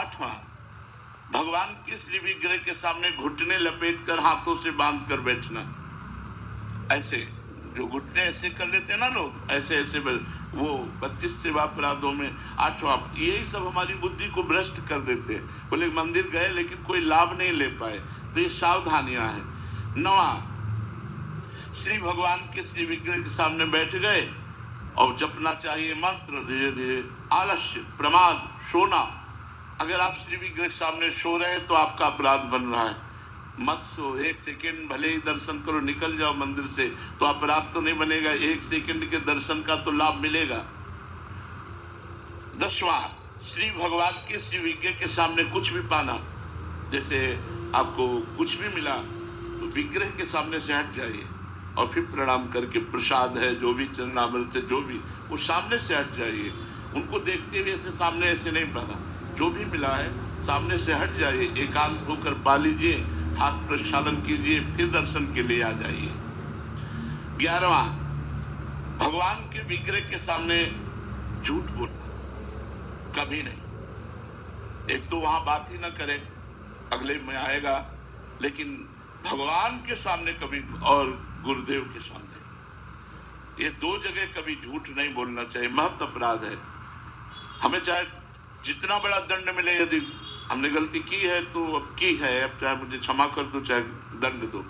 8वां, भगवान के श्री विग्रह के सामने घुटने लपेटकर हाथों से बांध कर बैठना। ऐसे जो घुटने ऐसे कर लेते हैं ना लोग, ऐसे ऐसे वो 32 सेवा अपराधों में 8वां, यही सब हमारी बुद्धि को भ्रष्ट कर देते हैं। बोले मंदिर गए लेकिन कोई लाभ नहीं ले पाए, तो ये सावधानियां हैं। 9वां, श्री भगवान के श्री विग्रह के सामने बैठ गए और जपना चाहिए मंत्र धीरे धीरे। आलस्य, प्रमाद, सोना। अगर आप श्री विग्रह के सामने सो रहे हैं तो आपका अपराध बन रहा है। मत सो, 1 सेकेंड भले ही दर्शन करो, निकल जाओ मंदिर से, तो अपराध तो नहीं बनेगा, 1 सेकेंड के दर्शन का तो लाभ मिलेगा। 10वां, श्री भगवान के श्री विग्रह के सामने कुछ भी पाना, जैसे आपको कुछ भी मिला तो विग्रह के सामने से हट जाइए और फिर प्रणाम करके, प्रसाद है जो भी, चरणामृत है जो भी, वो सामने से हट जाइए। उनको देखते हुए ऐसे सामने ऐसे नहीं पाना, जो भी मिला है सामने से हट जाइए, एकांत होकर पा लीजिए, हाथ प्रक्षालन कीजिए, फिर दर्शन के लिए आ जाइए। 11वां, भगवान के विग्रह के सामने झूठ बोलना कभी नहीं। एक तो वहां बात ही ना करें, अगले में आएगा, लेकिन भगवान के सामने कभी, और गुरुदेव के सामने, ये 2 जगह कभी झूठ नहीं बोलना चाहिए। महत अपराध है। हमें चाहे जितना बड़ा दंड मिले, यदि हमने गलती की है तो अब की है, अब चाहे मुझे क्षमा कर दो चाहे दंड दो,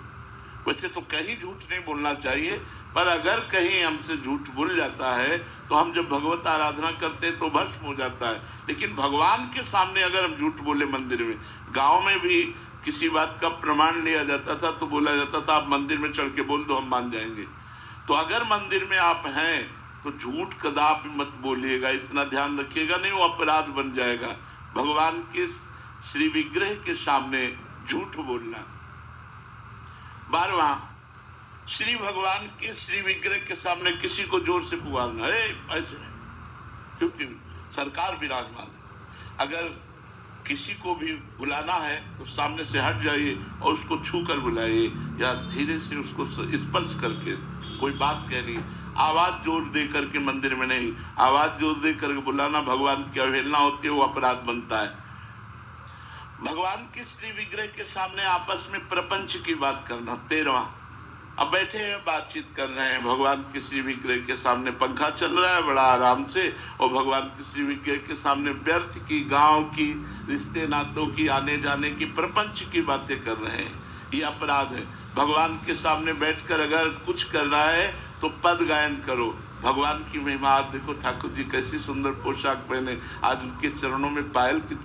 वैसे तो कहीं झूठ नहीं बोलना चाहिए। पर अगर कहीं हमसे झूठ बोल जाता है तो हम जब भगवत आराधना करते हैं तो भस्म हो जाता है। लेकिन भगवान के सामने अगर हम झूठ बोले मंदिर में, गांव में भी किसी बात का प्रमाण लिया जाता था तो बोला जाता था आप मंदिर में चढ़ के बोल दो हम मान जाएंगे। तो अगर मंदिर में आप हैं तो झूठ कदापि मत बोलिएगा, इतना ध्यान रखिएगा, नहीं वो अपराध बन जाएगा। भगवान के श्री विग्रह के सामने झूठ बोलना। 12वां, श्री भगवान के श्री विग्रह के सामने किसी को जोर से पुकारना, ऐसे नहीं, क्योंकि सरकार विराजमान है। अगर किसी को भी बुलाना है तो सामने से हट जाइए और उसको छू कर बुलाइए, या धीरे से उसको स्पर्श करके कोई बात कहनी। आवाज जोर दे करके मंदिर में नहीं, आवाज जोर दे करके बुलाना भगवान की अवहेलना होती है, वो अपराध बनता है। भगवान के श्री विग्रह के सामने आपस में प्रपंच की बात करना। 13वां, अब बैठे हैं बातचीत कर रहे हैं, भगवान के श्री विग्रह के सामने पंखा चल रहा है बड़ा आराम से, और भगवान के श्री विग्रह के सामने व्यर्थ की, गांव की, रिश्ते नातों की, आने जाने की, प्रपंच की बातें कर रहे हैं, ये अपराध है। भगवान के सामने बैठकर अगर कुछ करना है तो पद गायन करो, भगवान की महिमा। आज देखो ठाकुर जी कैसी सुंदर पोशाक पहने, आज उनके चरणों में पायल कितनी